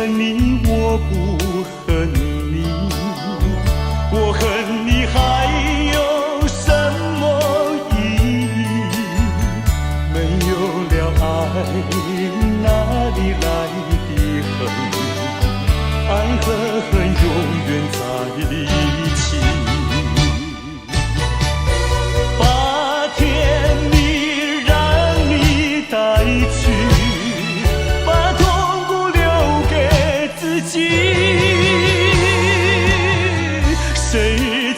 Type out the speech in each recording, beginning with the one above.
恨你，我不恨你，我恨你还有什么意义？没有了爱，哪里来的恨？爱和恨永远在一起。把甜蜜让你带去，把痛苦留给自己。谁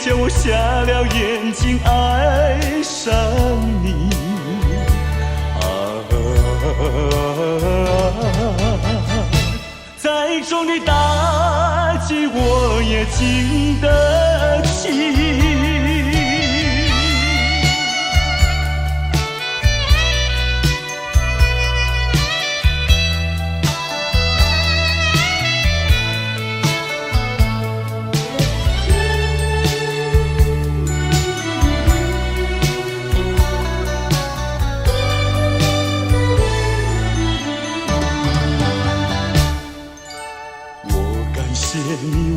叫我瞎了眼睛爱上你？再重的打击我也经得起。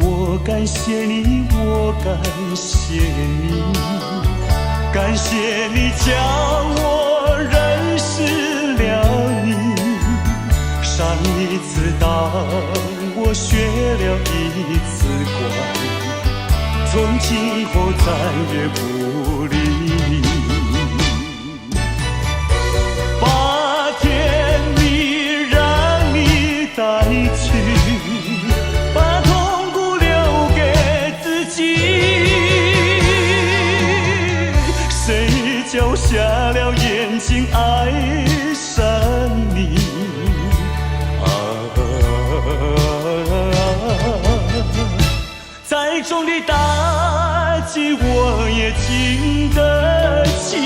我感谢你，我感谢你，感谢你叫我认识了你。上一次当我学了一次乖，从今后再也不理你。把甜蜜让你带去，叫瞎了眼睛爱上你。再重的打击我也经得起。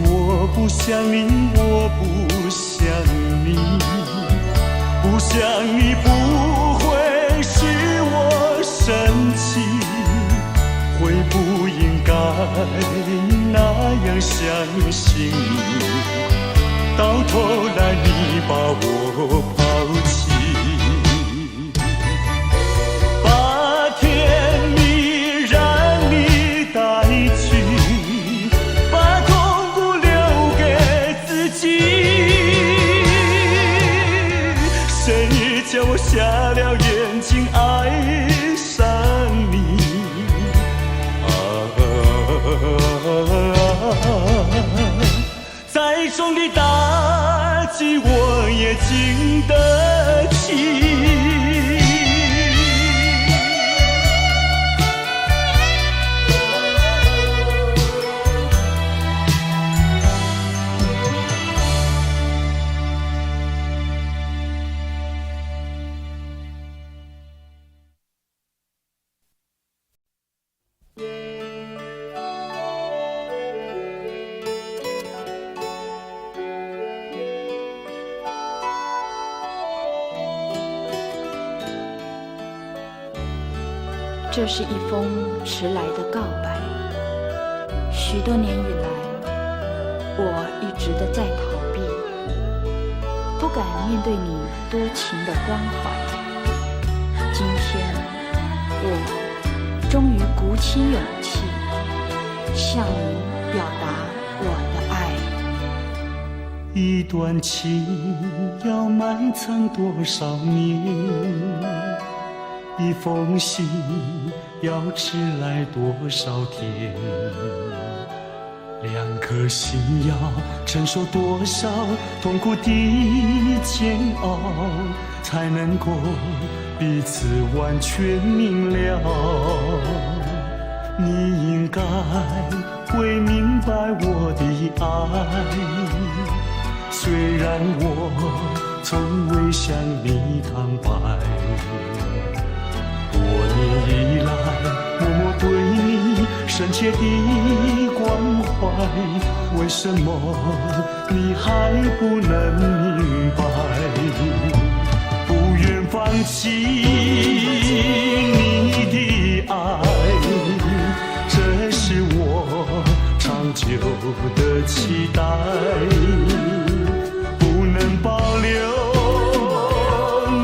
我不想你，我不想你，不想你不会使我生气，会不应该那样相信你，到头来你把我抛弃。把甜蜜让你带去，叫我瞎了眼睛爱上你。再重的打击我也经得起。这是一封迟来的告白，许多年以来，我一直的在逃避，不敢面对你多情的关怀。今天，我终于鼓起勇气，向你表达我的爱。一段情要埋藏多少年？一封信要迟来多少天？两颗心要承受多少痛苦的煎熬，才能够彼此完全明了？你应该会明白我的爱，虽然我从未向你坦白。多年以来，深切的关怀，为什么你还不能明白？不愿放弃你的爱，这是我长久的期待。不能保留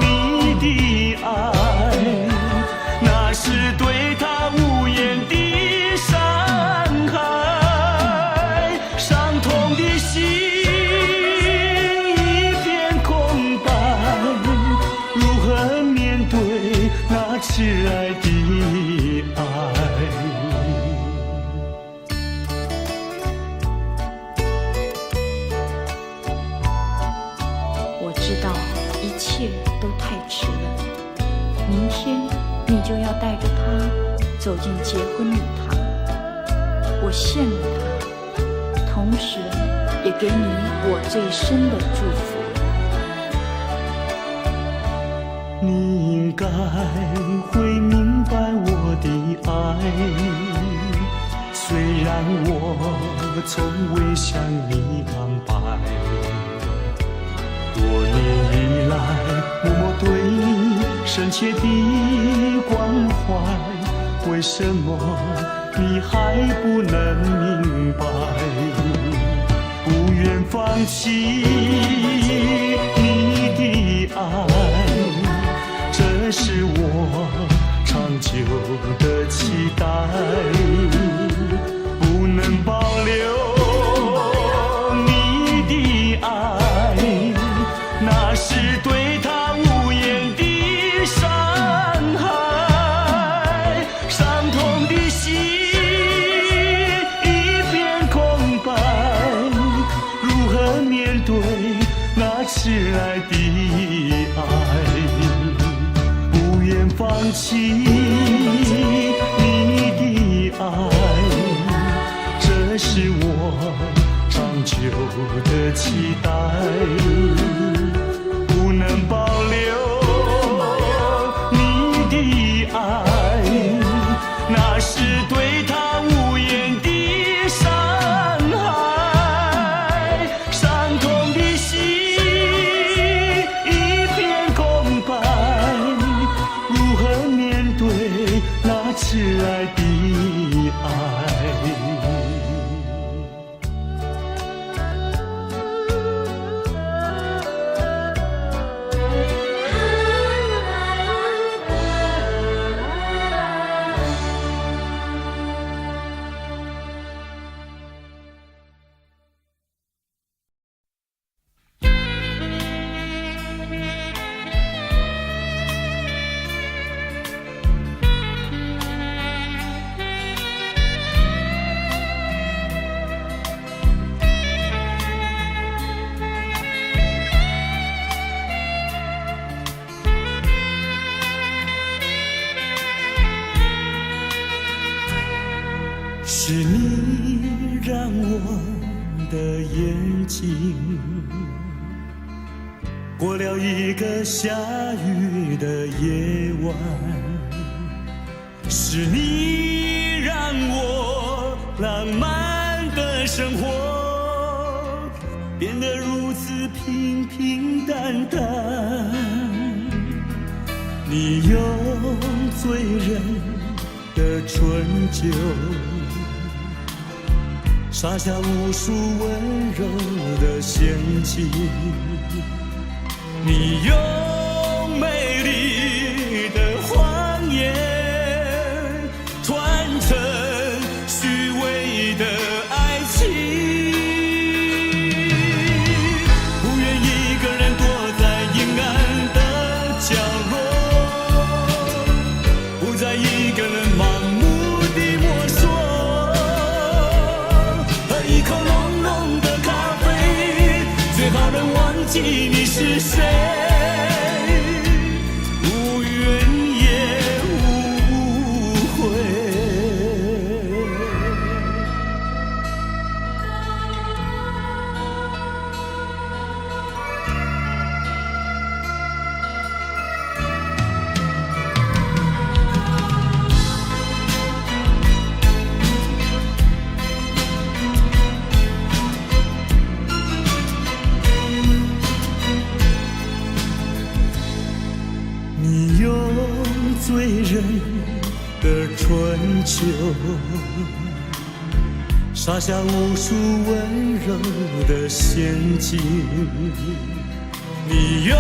你的爱，那是对他无言的伤害。伤痛的心一片空白，如何面对那挚爱的爱？我知道一切都太迟了，明天你就要带着他走进结婚礼堂，我羡慕他，同时也给你我最深的祝福。你应该会明白我的爱，虽然我从未向你坦白。多年以来，默默对你深切的关怀，为什么你还不能明白？不愿放弃你的爱，这是我长久的期待。不能保留你的爱，那是对他无言的伤害。伤痛的心一片空白，如何面对那挚爱的爱？不愿放弃你的爱，这是我长久的期待。不能保留你的爱，那是对他无言的伤害。伤痛的心一片空白，如何面对那挚爱的爱？是你让我的眼睛过了一个下雨的夜晚，是你让我浪漫的生活变得如此平平淡淡。你用醉人的春酒撒下无数温柔的陷阱，你用美丽的谎言团成虚伪的爱情。不愿一个人躲在阴暗的角落，不再一个人盲目地摸索。一口浓浓的咖啡，最好能忘记你是谁，无怨也无悔。袖，洒下无数温柔的陷阱。你用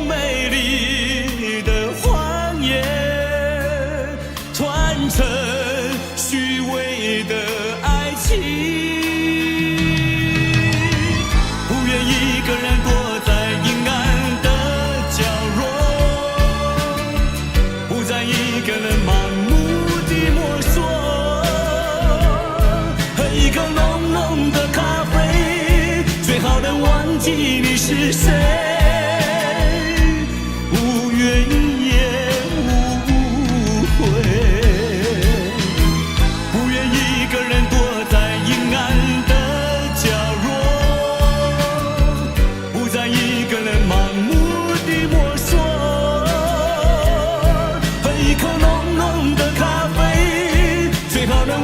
美丽的谎言传承虚伪的爱情，不愿一个人躲在阴暗的角落，不再一个人盲目地摸索，喝一口浓浓的咖啡，最好能忘记你是谁。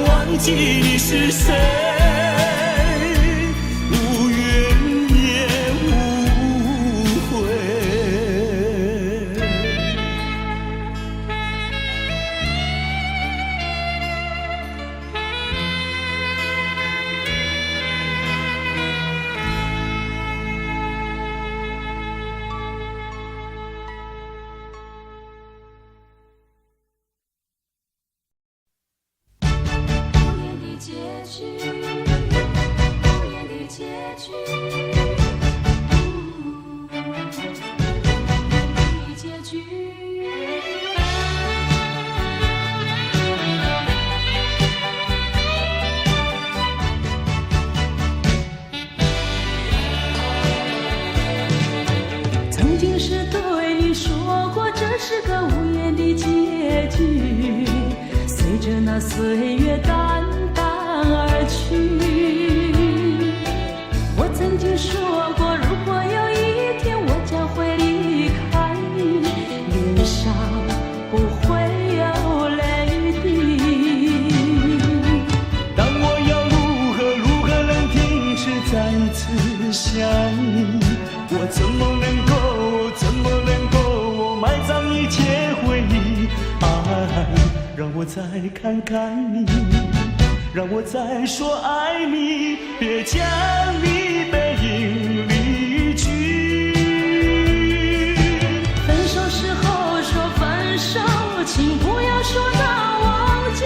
忘记你是谁，无怨也无悔。曾经是对你说过，这是个无言的结局，随着那岁月淡淡而去。我曾经说过，如果有一天我将会离开你，脸上不会有泪滴。但我要如何能停止再次想你？我怎么能够埋葬一切回忆？爱，让我再看看你，让我再说爱你，别将你背影离去。分手时候说分手，请不要说那忘记，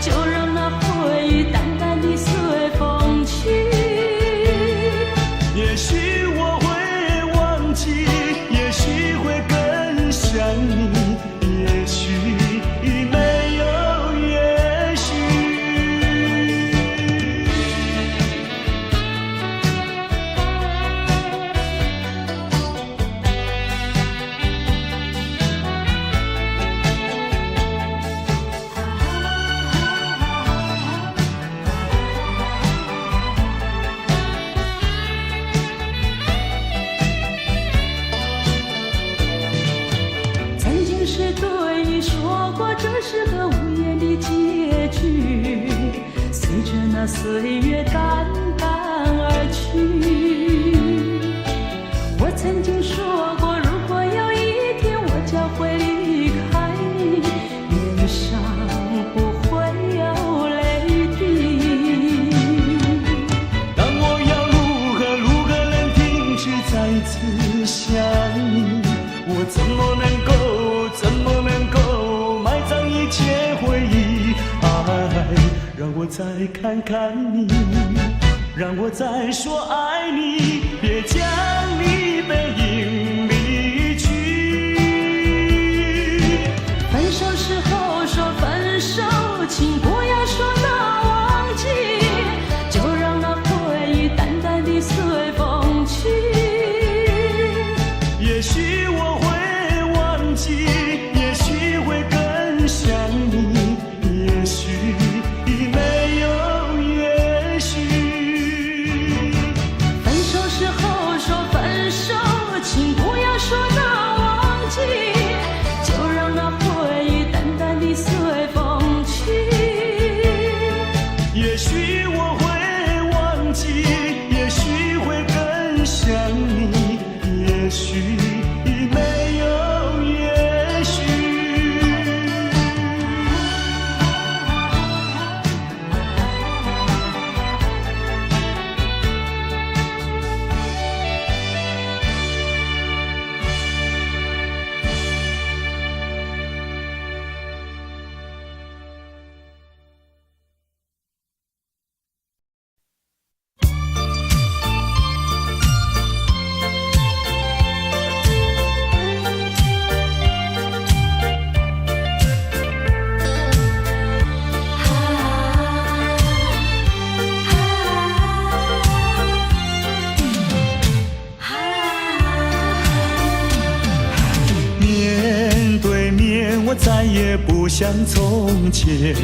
就让那回忆淡淡地随风去。也许我会忘记，也许会更想你，也许没有也许。曾经是对你说过，这是个无言的结局，随着那岁月淡淡而去。我曾经说过，如果有一天我将会离开你，脸上不会有泪滴。但我要如何能停止再次想你？我怎么能够埋葬一切回忆？爱，让我再看看你，让我再说爱你，别将你背影离去。分手时候说分手，请不要说那忘记，就让那回忆淡淡地随风去。也许我会忘记，也许会更想你，也许没有也许。分手时候说分手，请不要说那忘记，就让那回忆淡淡地随风去。也许我会忘记，也许会更想你，也许没有也许。也不像从前，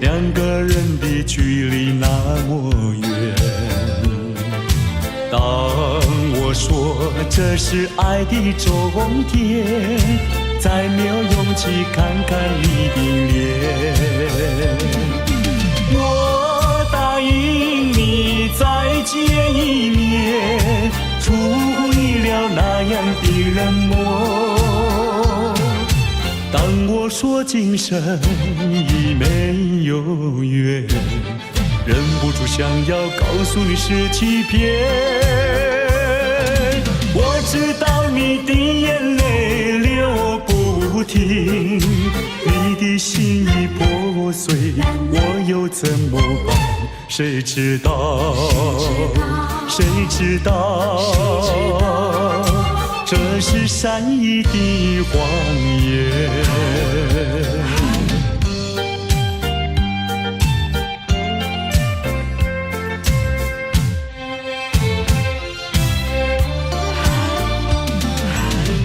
两个人的距离那么远。当我说这是爱的终点，再没有勇气看看你的脸。我答应你再见一面，出乎意料那样的冷漠。当我说今生已没有缘，忍不住想要告诉你是欺骗。我知道你的眼泪流不停，你的心已破碎，我又怎么办？谁知道？谁知道？这是善意的谎言。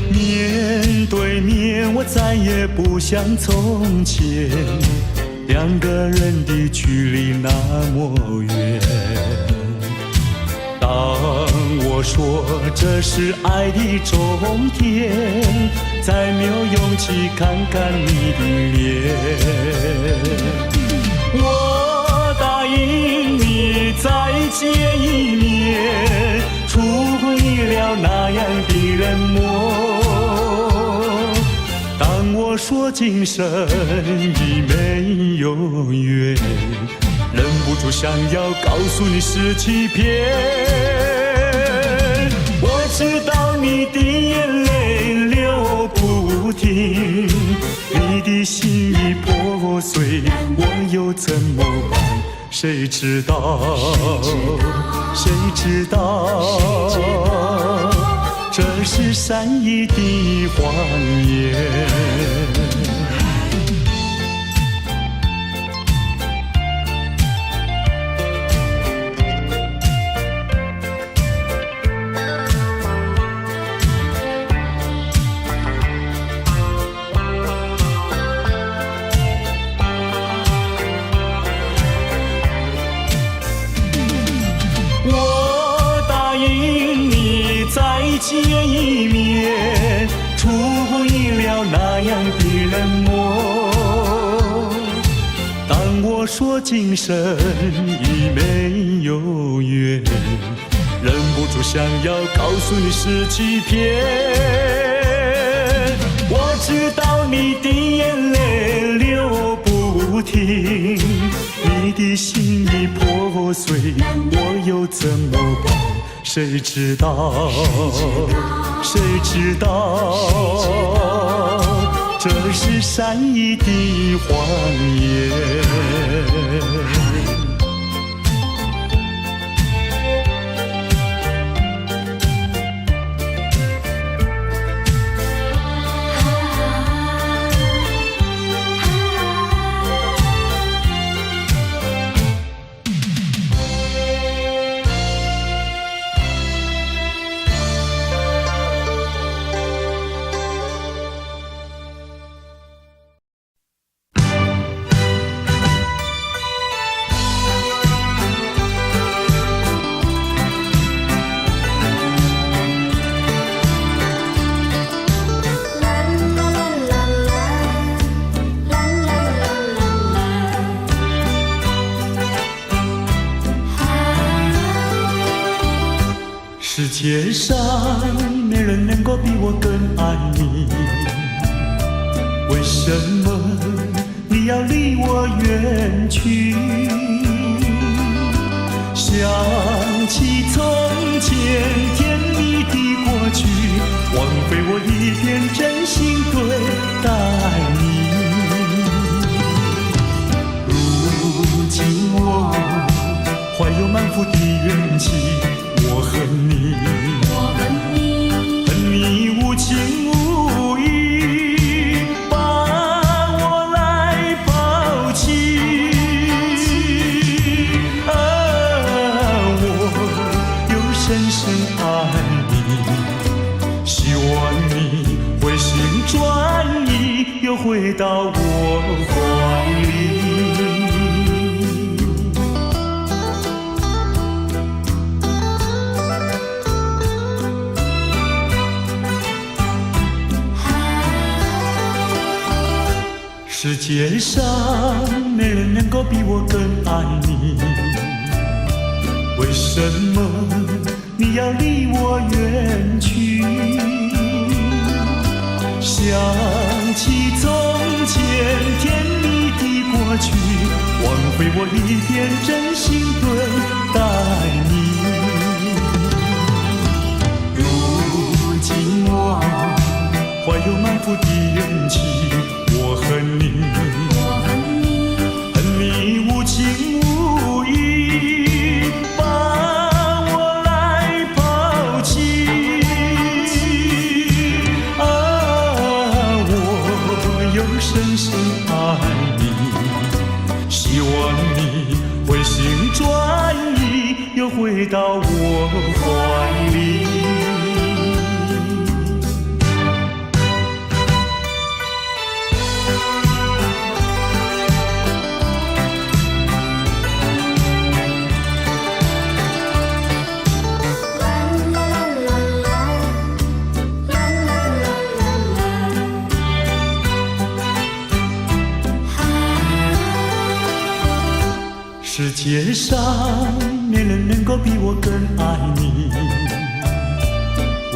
面对面，我再也不像从前，两个人的距离那么远。当我说这是爱的终点，再没有勇气看看你的脸。我答应你再见一面，出乎意料那样的冷漠。当我说今生已没有缘，忍不住想要告诉你是欺骗。我知道你的眼泪流不停，你的心已破碎，我又怎么办？谁知道？谁知道？这是善意的谎言。见一面，出乎意料那样的冷漠。当我说今生已没有缘，忍不住想要告诉你是欺骗。我知道你的眼泪流不停，你的心已破碎，我又怎么办？谁知道？谁知道？这是善意的谎言。世界上没人能够比我更爱你，为什么你要离我远去？想起从前甜蜜的过去，枉费我一片真心对待你。如今我怀有满腹的怨气，我恨你，恨你无情无义，把我来抛弃。我又深深爱你，希望你回心转意，又回回到我怀里。世界上没人能够比我更爱你，为什么你要离我远去？想起从前甜蜜的过去，枉费我一片真心对待你。如今我怀有满腹的怨气，我恨你，恨你无情无义，把我来抛弃。啊，我又深深爱你，希望你回心转意，又回到我怀里。世界上没人能够比我更爱你，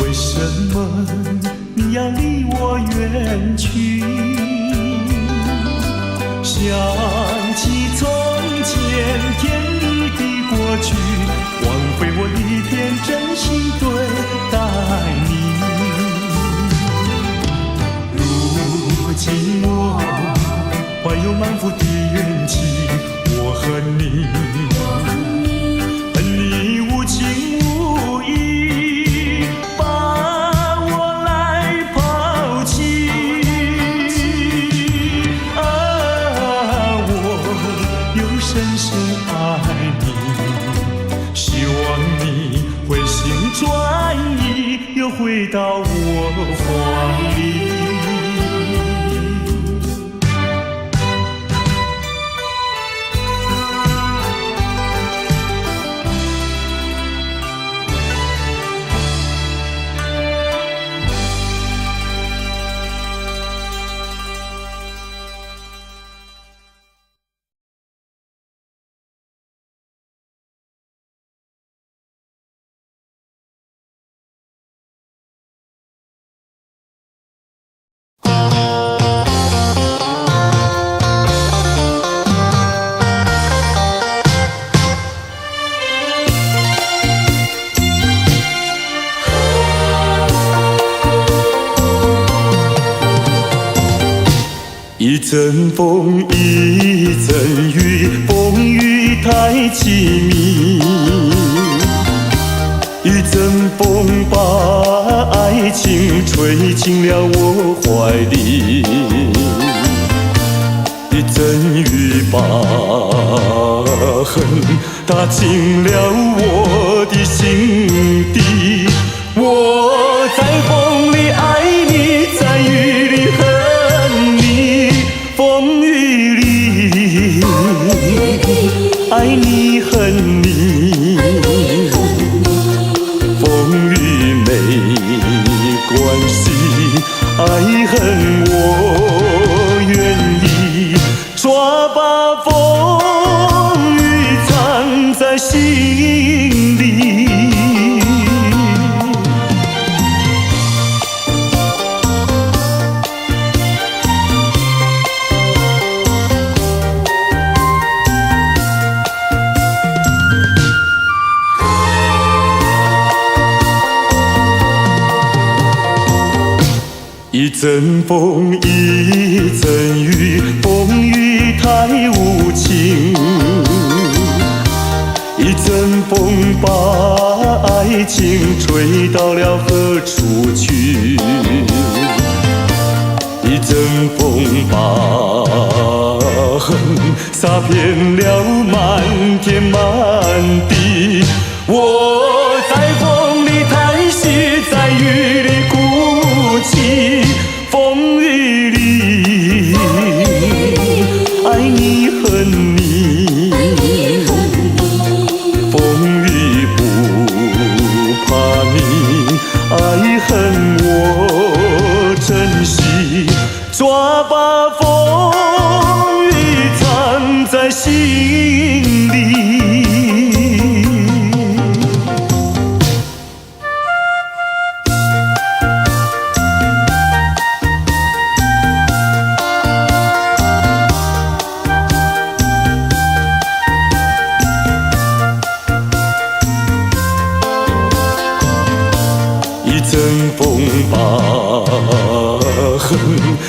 为什么你要离我远去？想起从前甜蜜的过去，枉费我一片真心对待你。如今我怀有满腹的怨气，我恨你，恨你无情无义，把我来抛弃。啊，我又深深爱你，希望你回心转意，又回到我怀里。一阵风，一阵雨，风雨太凄迷。一阵风把爱情吹进了我怀里，一阵雨把恨打进了我的心底。我在风里爱你，在雨里恨你，风雨里爱你恨你，风雨没关系，爱恨我愿意，抓把风雨藏在心里。一阵风，一阵雨，风雨太无情。一阵风把爱情吹到了何处去？一阵风把恨洒遍了满天满地。我在风里叹息，在雨里哭泣，风雨里风把横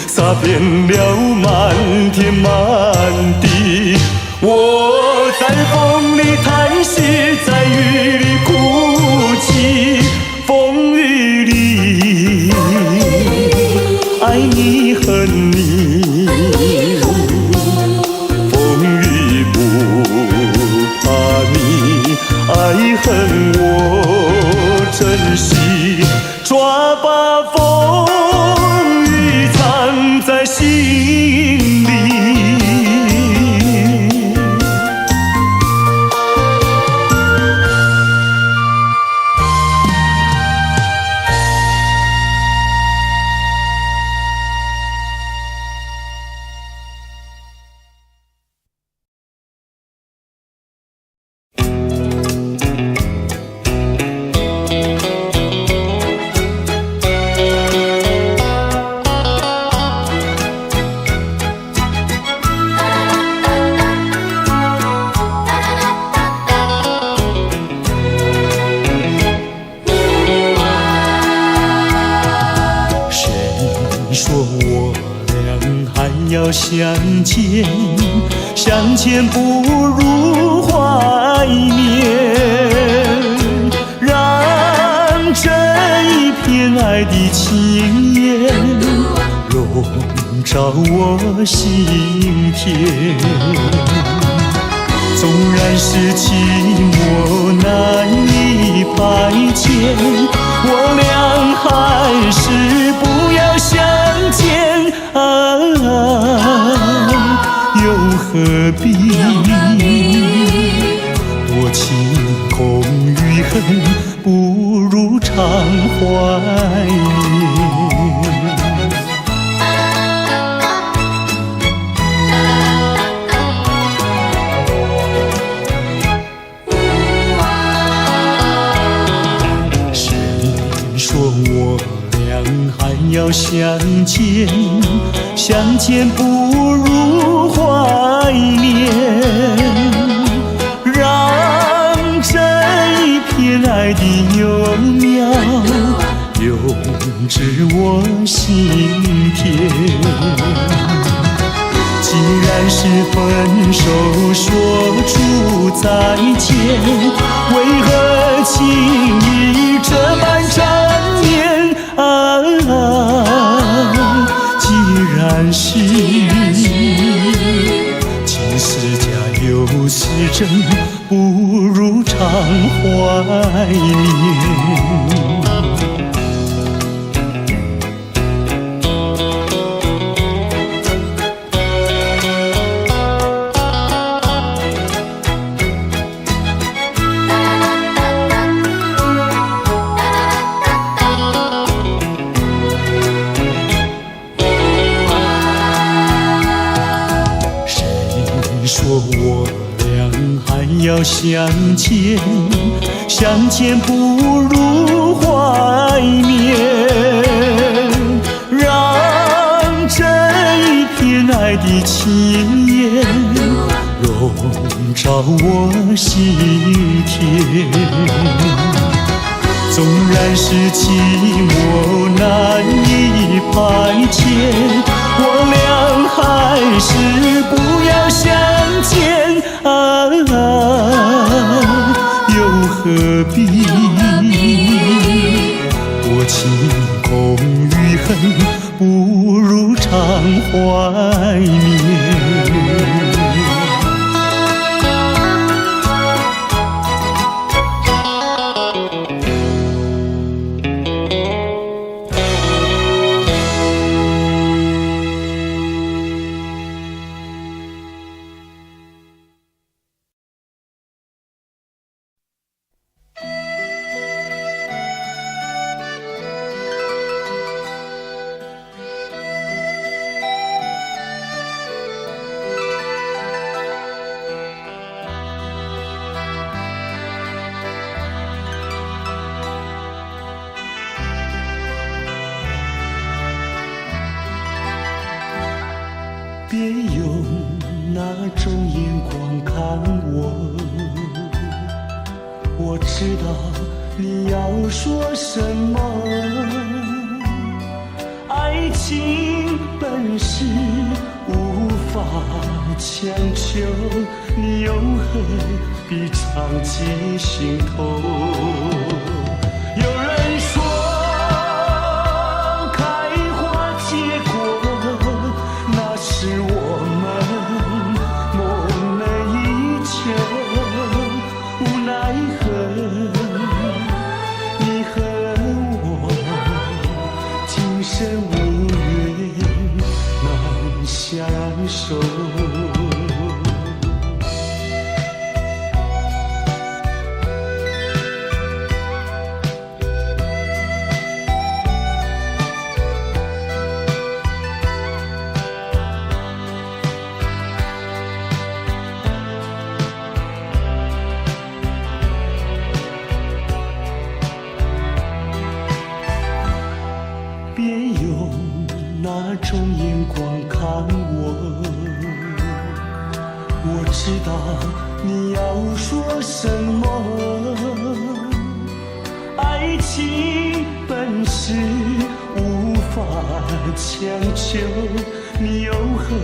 洒遍了满天满地。我在风里叹息，在雨里哭泣，风雨里爱你恨你，风雨不怕你，爱恨我珍惜，抓把风雨藏在心里。相见，相见不如怀念，让这一片爱的情缘笼罩我心田。纵然是寂寞难以排遣，我俩还是不要相见又何必多情空与恨，不如常怀念。谁说我俩还要相见？相见不如怀念，让这一片爱的幼苗永植我心田。既然是分手说出再见，为何情意这般缠绵既然是情是假又是真，不如常怀念。说我俩还要相见，相见不如怀念，让这一片爱的情缘笼罩我心田。纵然是寂寞难以排遣，我俩还是不要相见又何必多情空与恨，不如常怀念。别用那种眼光看我，我知道你要说什么？爱情本是无法强求，你又何必藏进心头？有人说开花结果，那是我们梦寐以求，无奈何你和我今生无缘难相守。别用那种眼光看我，我知道你要说什么。爱情本是无法强求，你又何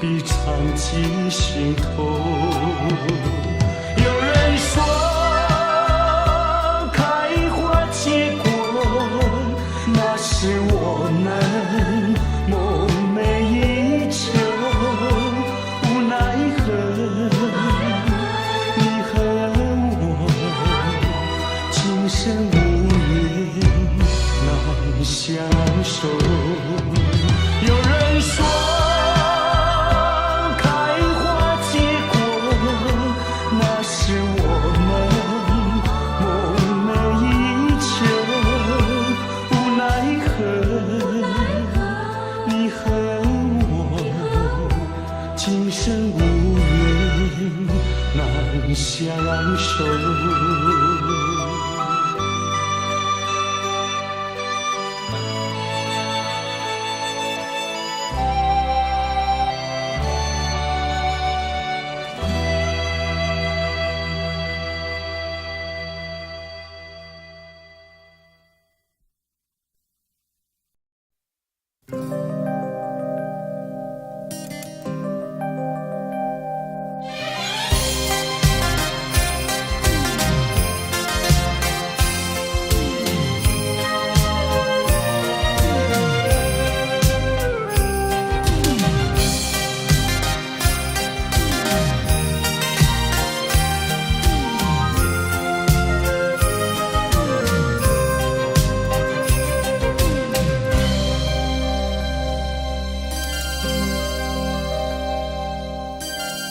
必藏进心头？有人说开花结果，那是我们梦寐以求，无奈何你和我今生无缘难相守。有人说开花结果，那是我们梦寐以求，无奈何你和我今生无缘难相守。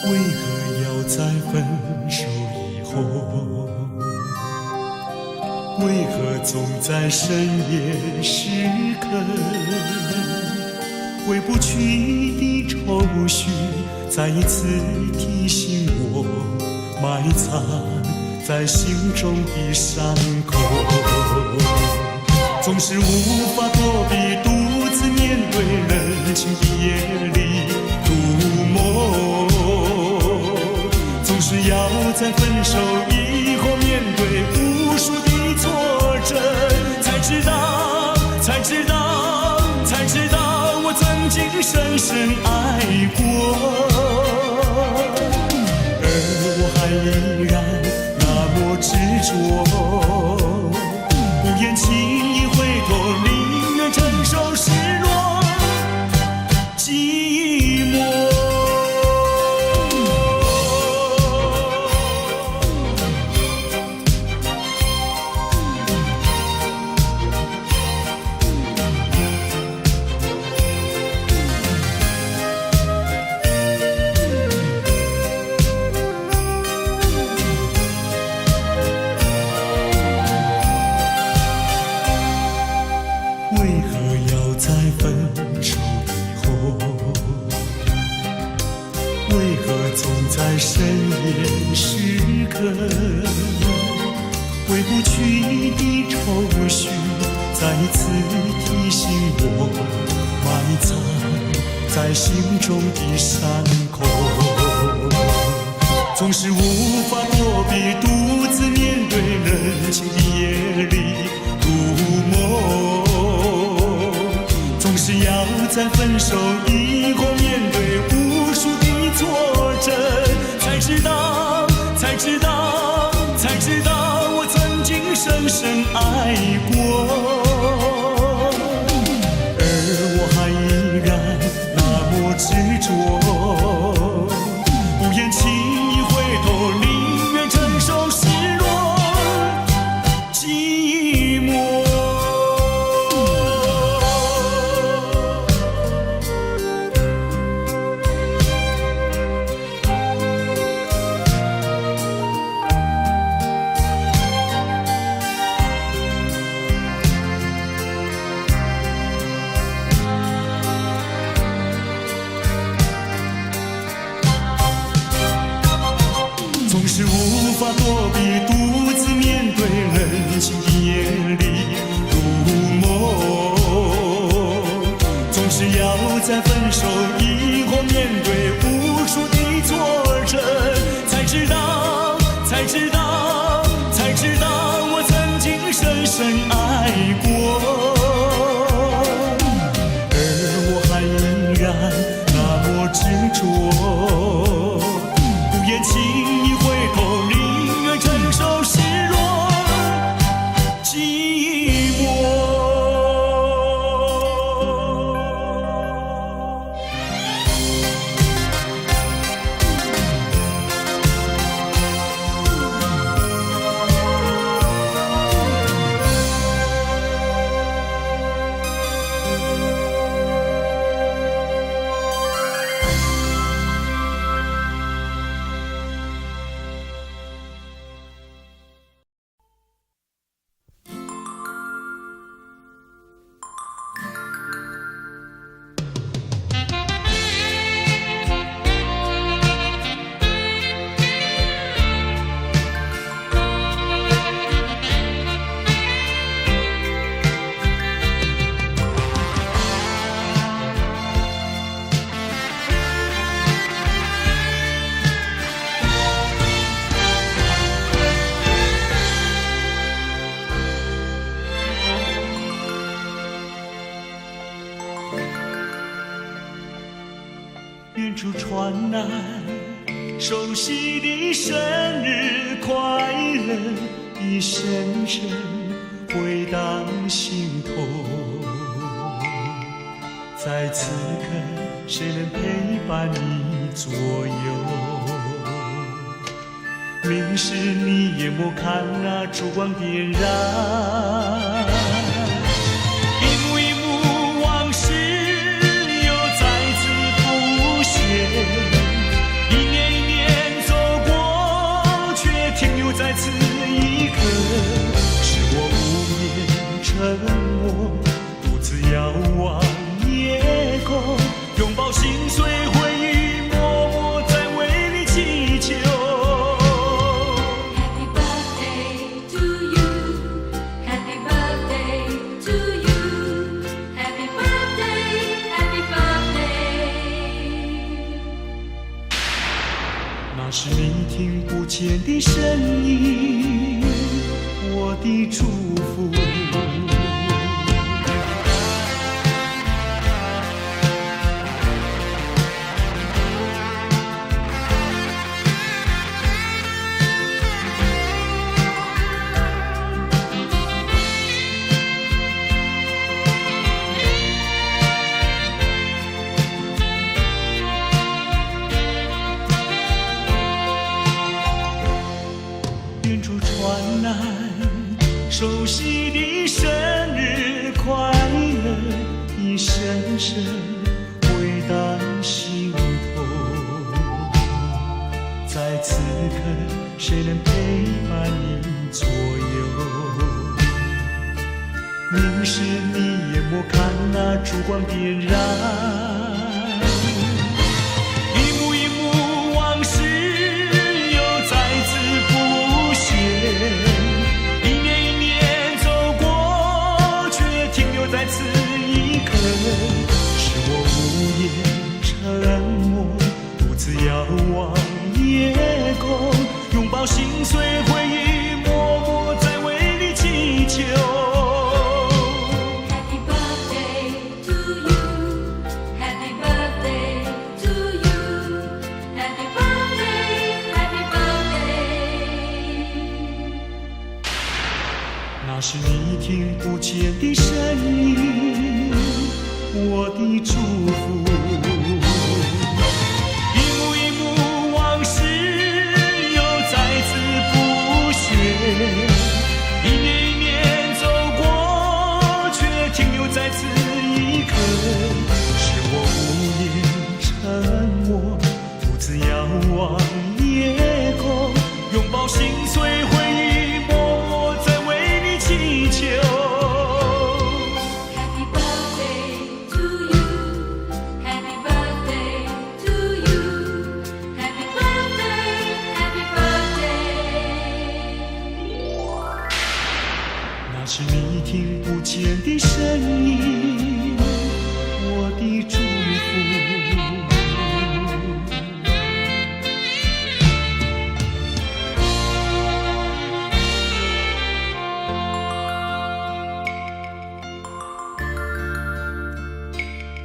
为何要在分手以后？为何总在深夜时刻？回不去的愁绪，再一次提醒我，埋藏在心中的伤口。总是无法躲避，独自面对冷清的夜里入梦。总是要在分手以后面对无数的挫折，才知道我曾经深深爱过，而我还依然那么执着，不愿轻易回头，宁愿承受失落寂寞。在深夜时刻，回不去的愁绪，再次提醒我，埋藏在心中的伤口。总是无法躲避，独自面对冷清的夜必独自面对人情的眼里入梦，总是要在分手以后面对无数的挫折，才知道我曾经深深爱过，而我还依然那么执着，不愿轻易回头，宁愿承受失落寂寞。远处传来熟悉的生日快乐的声声回荡心头，在此刻谁能陪伴你左右？明时你眼莫看那烛光点燃，一幕往事又再次浮现，一年走过，却停留在此一刻，是我无言沉默，独自遥望夜空，拥抱心碎回忆，默默在为你祈求。那是你听不见的声音，我的祝福。远处传来熟悉的生日快乐的声声回荡心头，在此刻谁能陪伴你左右？明时你眼莫看那烛光点燃，在此一刻，是我无言沉默，独自遥望夜空，拥抱心碎回忆，默默在为你祈求。Happy birthday to you, Happy birthday to you, Happy birthday, Happy birthday。那是你听不见的声音，我的祝福。一幕往事又再次浮现，一年走过，却停留在此一刻，是我无言沉默，独自遥望夜空，拥抱心碎回忆，默默在为你祈求。Happy birthday to you, Happy 是你听不见的声音，我的祝福。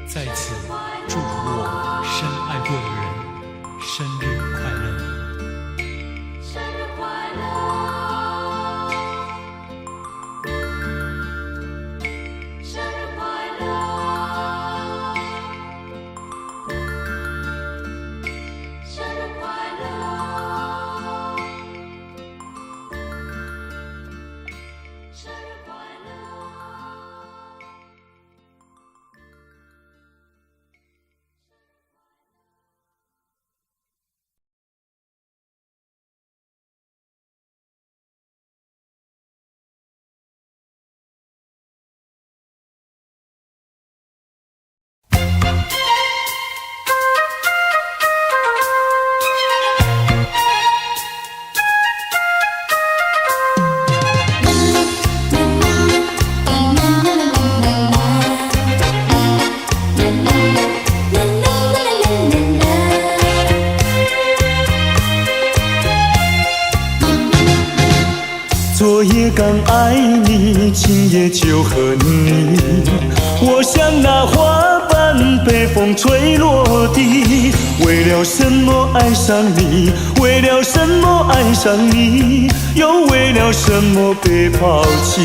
在此祝我深爱过的人生日快乐！生日快乐！生日快乐！生日快乐！生日快乐！昨夜刚爱你，今夜就恨你。我像那花瓣被风吹落地，为了什么爱上你？为了什么爱上你？又为了什么被抛弃？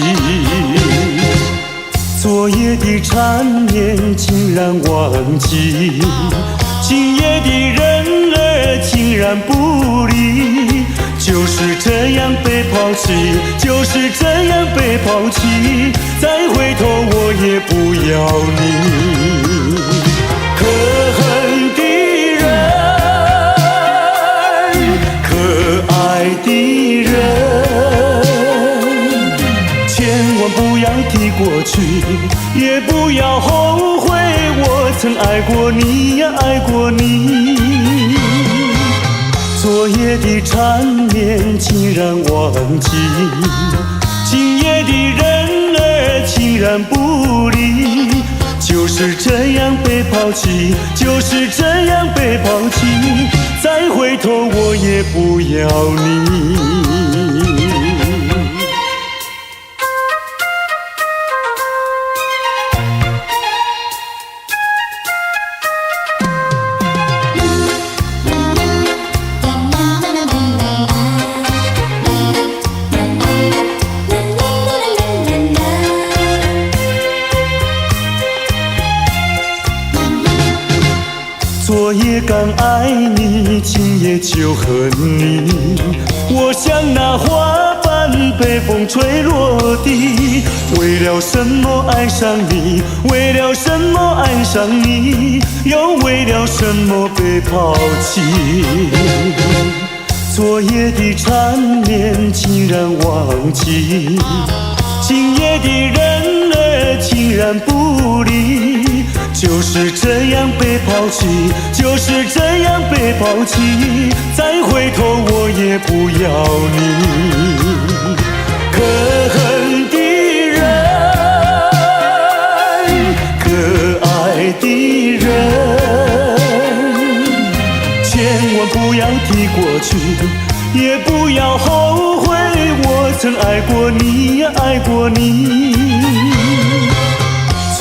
昨夜的缠绵竟然忘记，今夜的人儿竟然不理。就是这样被抛弃，就是这样被抛弃，再回头我也不要你。可恨的人，可爱的人，千万不要提过去，也不要后悔，我曾爱过你呀，爱过你。昨夜的缠绵竟然忘记，今夜的人儿竟然不理。就是这样被抛弃，就是这样被抛弃，再回头我也不要你。昨夜刚爱你，今夜就恨你。我像那花瓣被风吹落地，为了什么爱上你？为了什么爱上你？又为了什么被抛弃？昨夜的缠绵竟然忘记，今夜的人儿竟然不理。就是这样被抛弃，就是这样被抛弃，再回头我也不要你。可恨的人，可爱的人，千万不要提过去，也不要后悔，我曾爱过你呀，爱过你。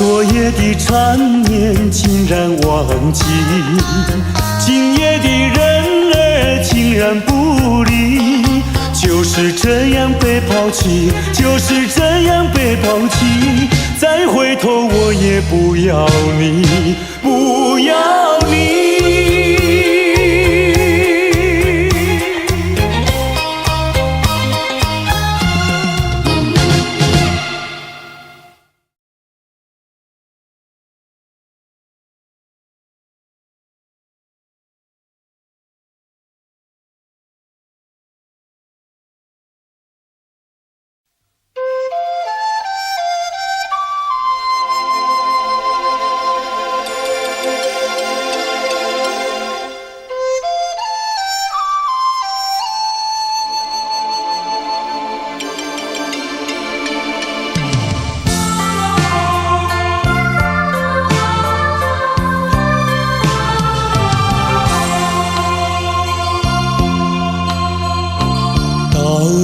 昨夜的缠绵竟然忘记，今夜的人儿竟然不理。就是这样被抛弃，就是这样被抛弃，再回头我也不要你，不要你。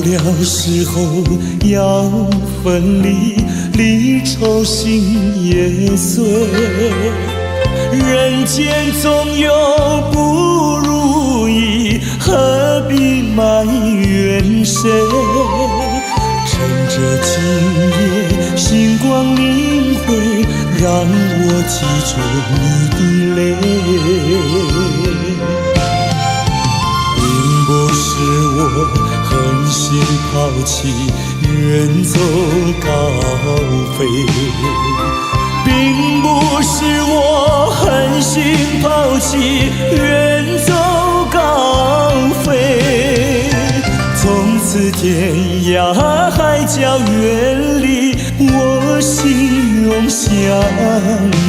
了时候要分离，离愁心也碎。人间总有不如意，何必埋怨谁？趁着今夜星光明辉，让我记住你的泪。并不是我狠心抛弃，远走高飞。并不是我狠心抛弃，远走高飞。从此天涯海角远离，我心永相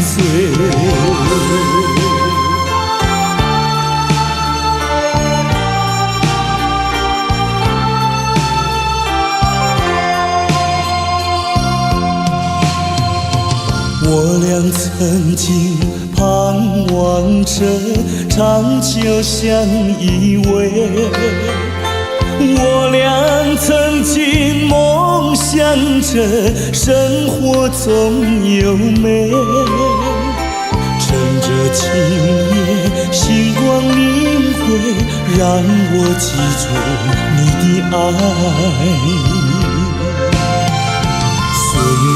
随。我俩曾经盼望着长久相依偎，我俩曾经梦想着生活总有美。趁着今夜星光明辉，让我记住你的爱。虽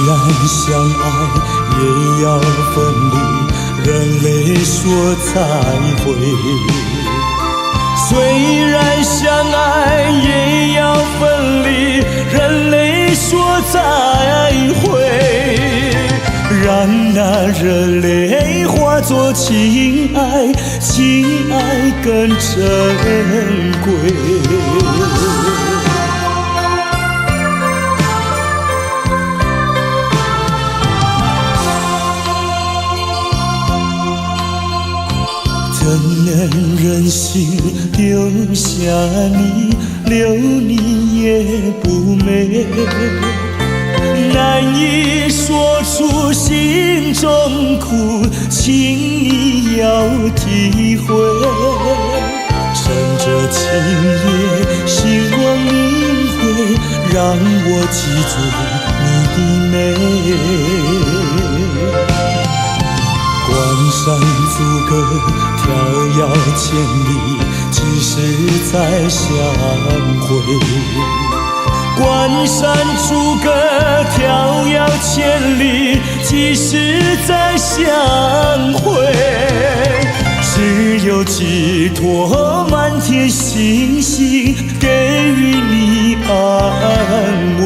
然相爱也要分离，人类说再会。虽然相爱也要分离，人类说再会。让那热泪化作情爱，情爱更珍贵。怎能忍心丢下你，留你也不美。难以说出心中苦，请你要体会。趁着今夜星光明辉，让我记住你的美。关山阻隔，迢遥千里，几时再相会？关山阻隔，迢遥千里，几时再相会？只有寄托满天星星，给予你安慰。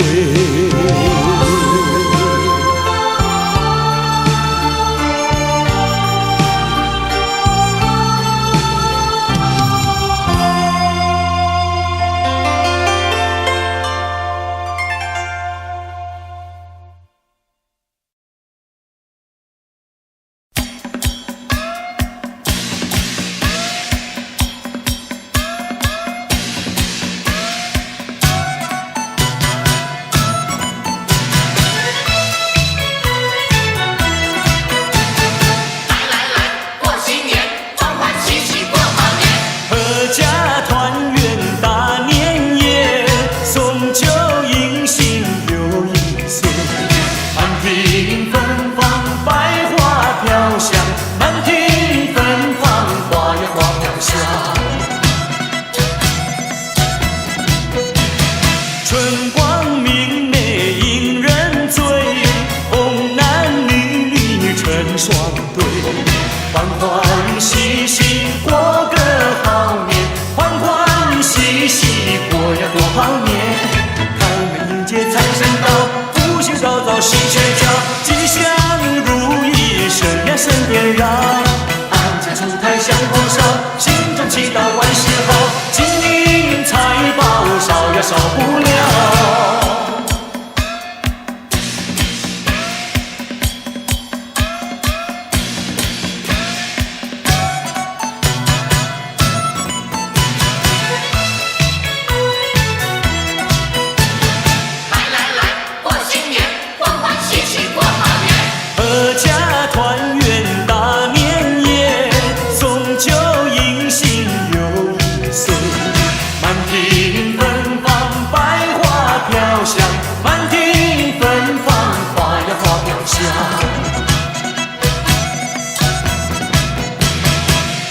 香，满庭芬芳，花呀花飘香。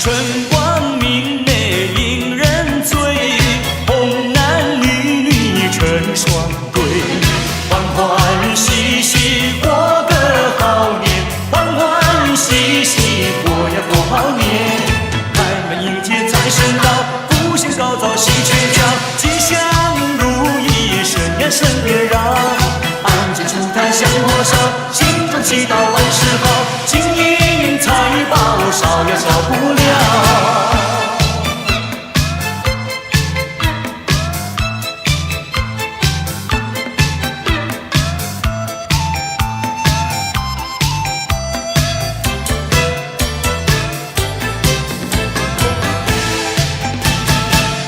春光明媚引人醉，红男绿女成双对，欢欢喜喜过个好年，欢欢喜喜过呀过好年。开门迎接财神到，福星高照喜全家，吉祥如意身呀身边绕。安静出坛香火烧，心中祈祷万事好，金银财宝少呀少不了。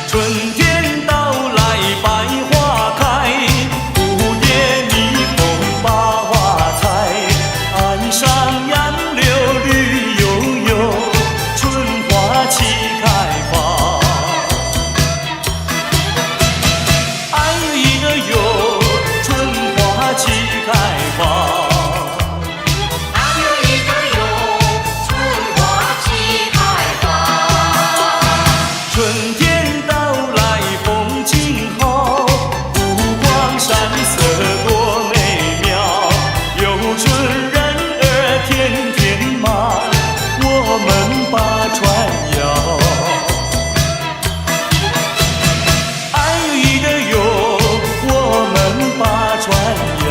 春天到来百花开，午夜蜜蜂把花采。岸上杨柳绿油油，春花齐开放。哎呀哟，春花齐开放。春天到来风景好，湖光山色多美妙。有春人儿天天忙，我们把船摇。哎呀哟，我们把船摇。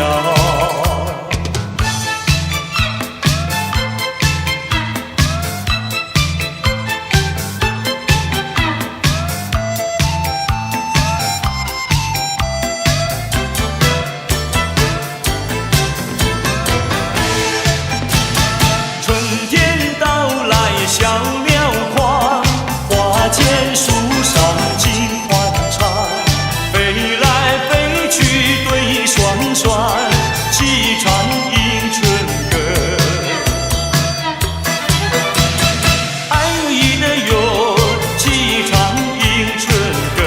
春天到来小苗狂，花间树上金环缠。飞来飞去对双双，齐唱迎春歌。哎呀哟，齐唱迎春歌。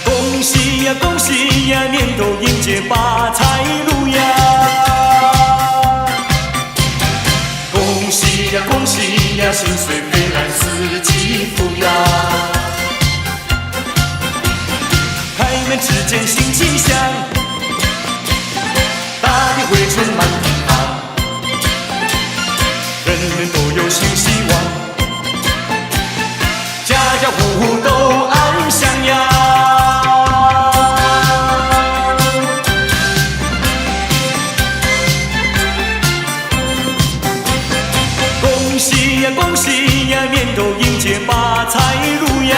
恭喜呀恭喜呀，年头迎接发财路呀！恭喜呀恭喜呀，心随飞来四季福呀！开门之间新气象，大地回春满地康，人人都有新希望，家家户户都安详呀！恭喜呀恭喜呀，年头迎接发财路呀！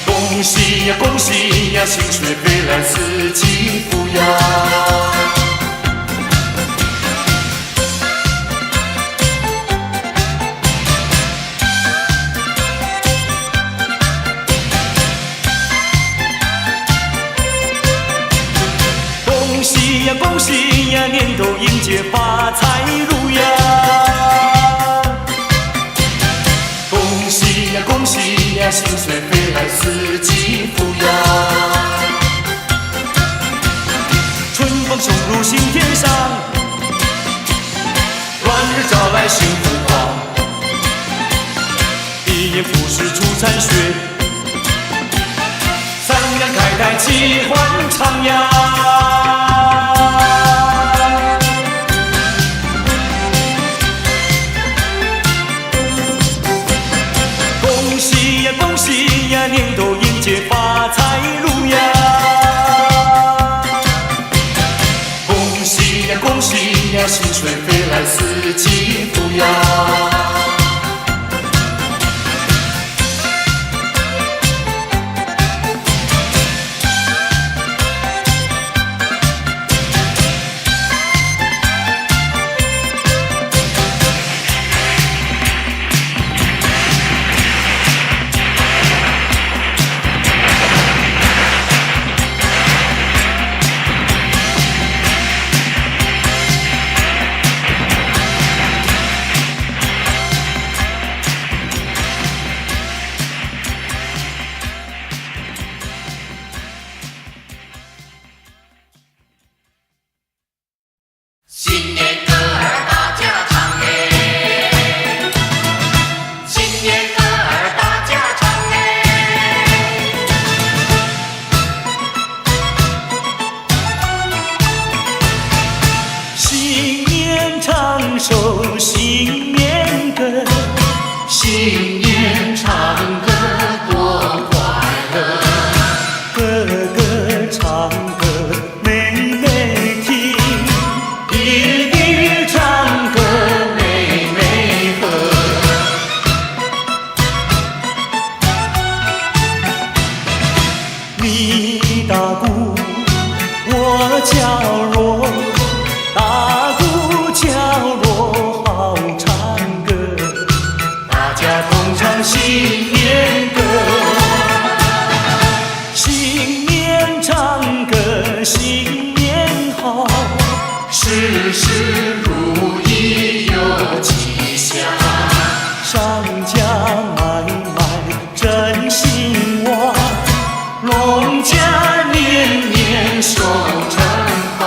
恭喜呀恭喜呀，心水飞来四季福呀！恭喜呀恭喜呀，年头迎接发财路呀！恭喜呀恭喜呀，心随飞来四季福呀！春风送入心田上，乱日招来幸福光。一言不食出残雪，三阳开泰齐欢唱呀！恭喜呀恭喜呀，年头迎接发财路呀！恭喜呀恭喜呀，心水飞来四季福呀！敲锣，打鼓敲锣好唱歌，大家同唱新年歌。新年唱歌新年好，事事如意有吉祥，商家买卖真兴旺，农家年年收成好。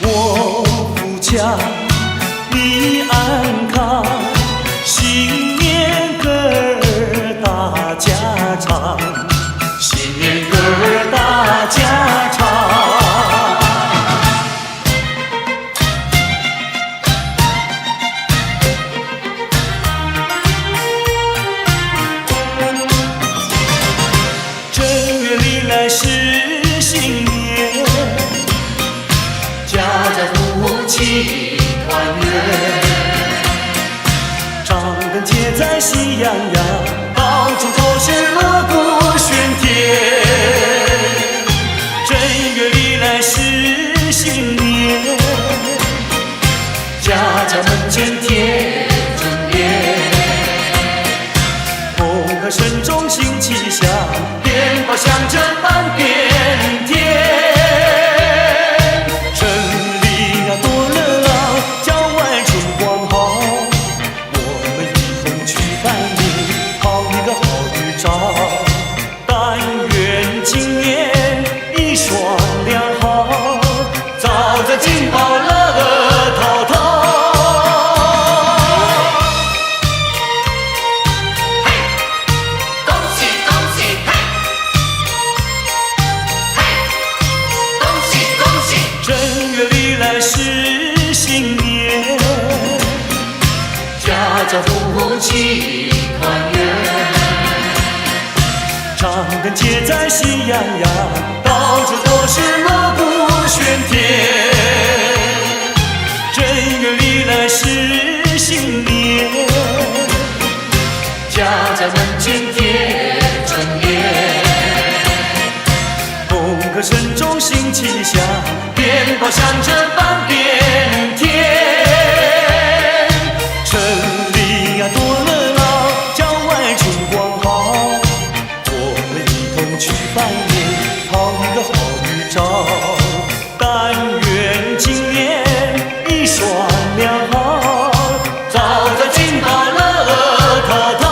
我夫家你安康，新年歌儿大家唱，新年歌儿大家唱。正月里来是新年，家家户齐团圆，张灯结彩喜洋洋，到处都是锣鼓喧天。正月里来是新年，家家门前贴春联，红歌声中新气象，鞭炮响着半边天。城里多热闹，郊外春光好，我们一同去拜年，讨一个好预兆。但愿今年一双良好，早在金宝乐淘淘。恭喜恭喜，嘿，嘿，恭喜恭喜。正月里来是新年，家家户齐团圆，张灯结彩喜洋洋，到处都是锣鼓喧天。正月里来是新年，家家门前贴春联，红歌声中新气象，鞭炮响着半边天。城里多热闹，郊外春光好，我们一同去拜年，讨一个好预兆。但愿今年一双良好，早在金宝乐淘淘。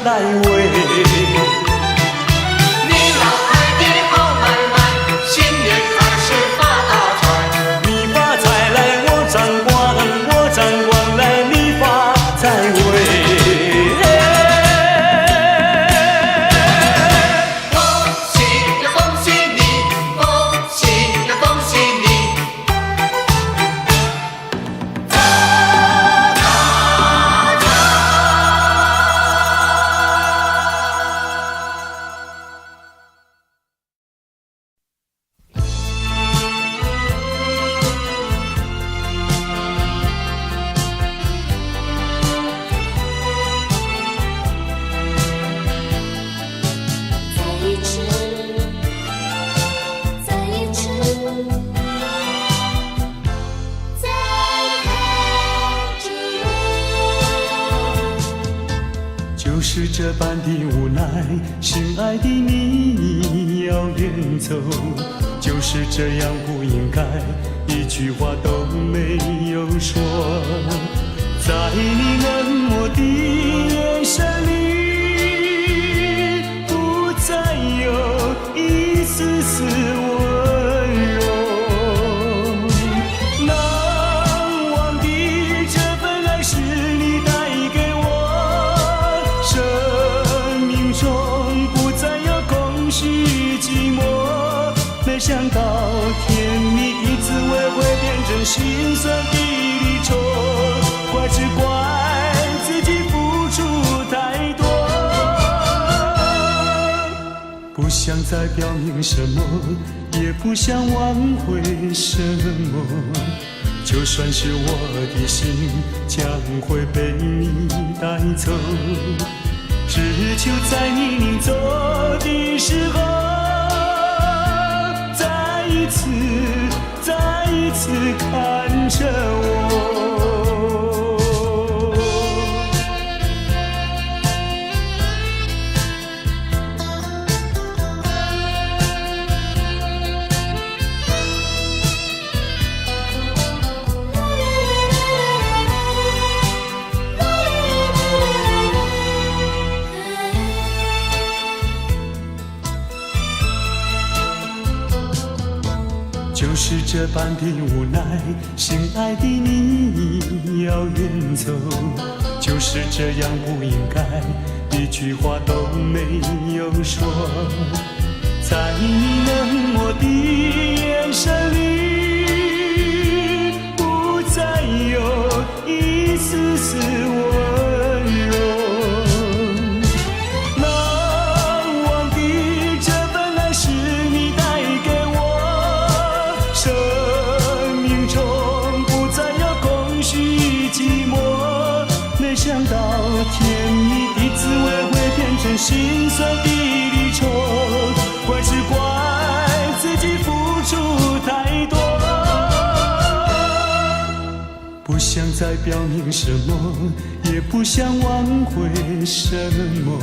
来喂。你老海的好买卖，新年开始发大财。你发财来我掌管，我掌管来你发财喂。恭喜呀恭喜你，恭喜呀恭喜你。再一次，再一次，再看着就是这般的无奈，心爱的你要远走，就是这样不应该，一句话都没有说。在你冷漠的眼神里，不再有一丝丝温柔。难忘的这份爱是你带给我，生命中不再有空虚寂寞。没想到甜蜜的滋味会变成心酸的离愁，怪只怪自己付出太多。不想再表明什么，也不想挽回什么，就算是我的心将会被你带走，只求在你临走的时候，再一次看着我。就是这般的无奈，心爱的你要远走，就是这样不应该，一句话都没有说。在你冷漠的眼神里，不再有一丝丝温柔。难忘的这份爱是你带给我，生命中不再有空虚寂寞。没想到甜蜜的滋味会变成心酸的离愁，怪只怪自己付出太多。不想再表明什么，也不想挽回什么，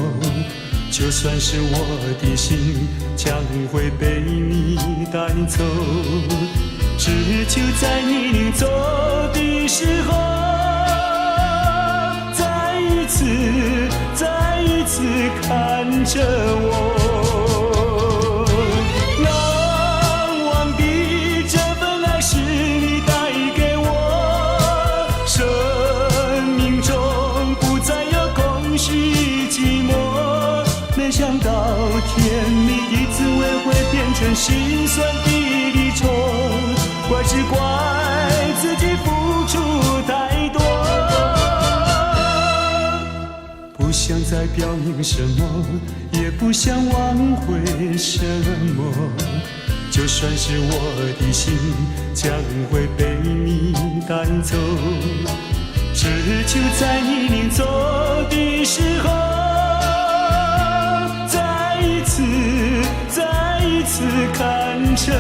就算是我的心将会被你带走，只求在你临走的时候，再一次看着我。难忘的这份爱是你带给我，生命中不再有空虚寂寞。没想到甜蜜的滋味会变成心酸的离愁，怪只怪自己付出太多。不想再表明什么，也不想挽回什么，就算是我的心将会被你带走，只求在你临走的时候，再一次看着我。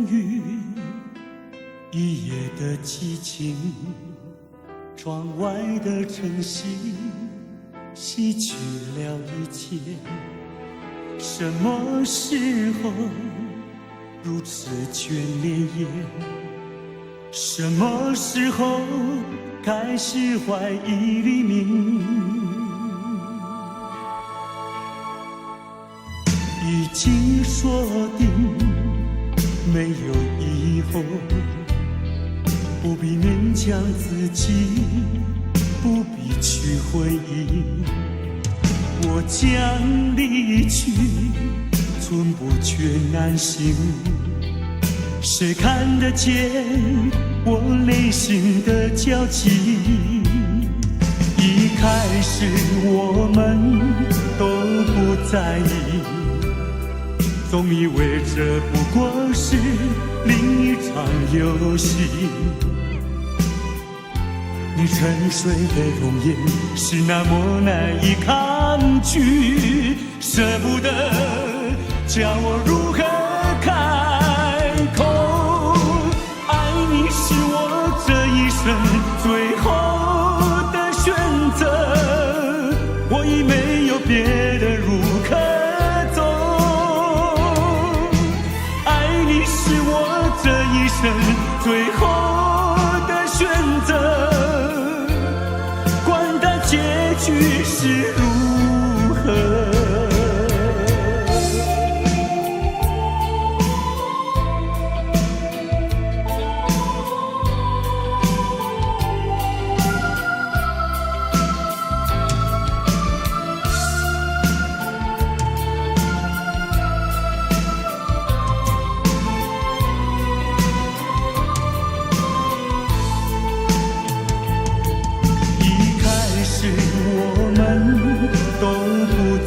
雨，一夜的激情，窗外的晨曦洗去了一切。什么时候如此眷恋夜？什么时候开始怀疑黎明？已经说定没有以后，不必勉强自己，不必去回忆。我将离去，寸步却难行。谁看得见我内心的焦急？一开始我们都不在意，总以为这不过是另一场游戏。你沉睡的容颜是那么难以抗拒，舍不得叫我如何开口。爱你是我这一生最后的选择，我已没有别的路可走。爱你是我这一生最后的选择，结局是如何？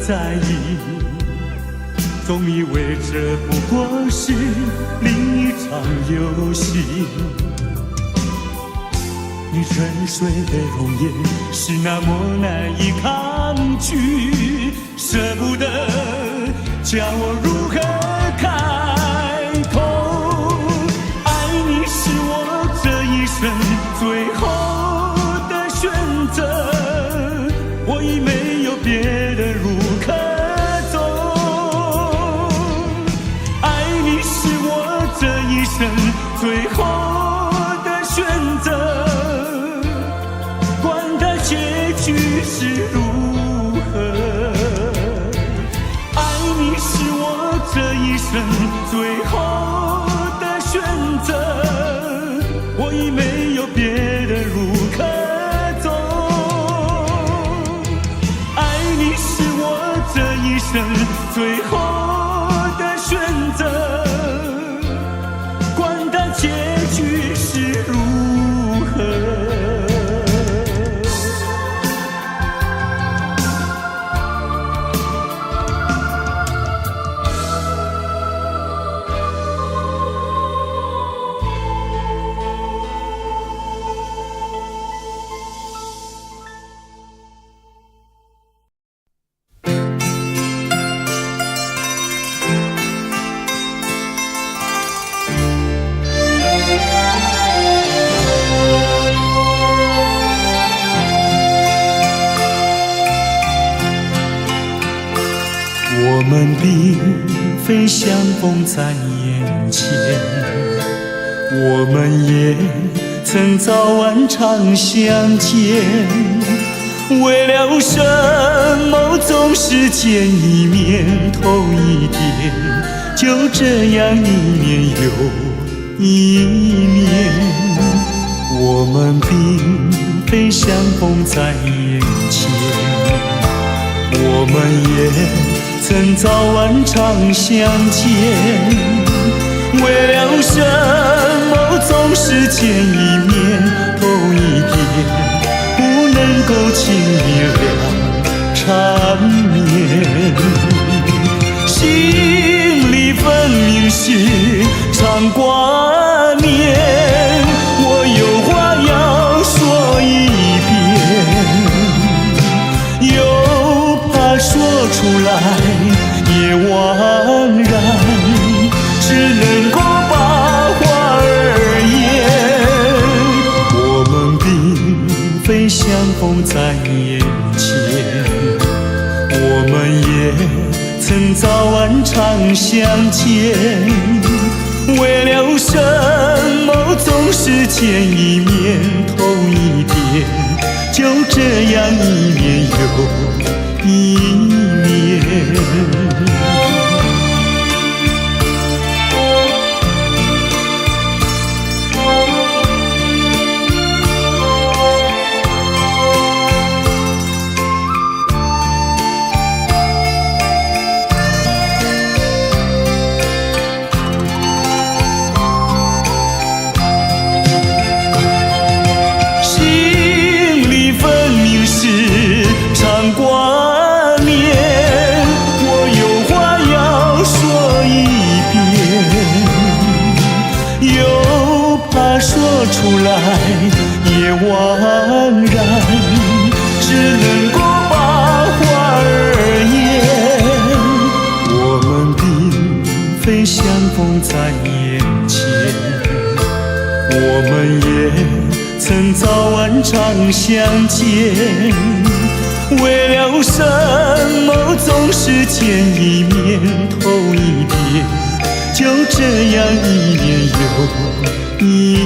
在意，总以为这不过是另一场游戏。你沉睡的容颜是那么难以抗拒，舍不得叫我如何开口。爱你是我这一生最后的选择，我已没有别的路可走。爱你是我这一生最后的选择，管它结局是如何。爱你是我这一生最后的选择，我已没有别的路可走。爱你是我这一生最后的选择，管它结局是如何。我们并非相逢在眼前，我们也曾早晚常相见。为了什么总是见一面头一点，就这样一年又一年。我们并非相逢在眼前，我们也曾早晚常相见。为了什么总是见一面头一点，不能够轻易了缠绵。心里分明是常挂念，我有话要说一遍，又怕说出来也枉然，只能够把相逢在眼前，我们也曾早晚常相见。为了什么总是见一面头一点，就这样一年又一年。出来也枉然，只能够把话儿言。我们并非相逢在眼前，我们也曾早晚常相见。为了什么总是见一面头一点，就这样一年又一年。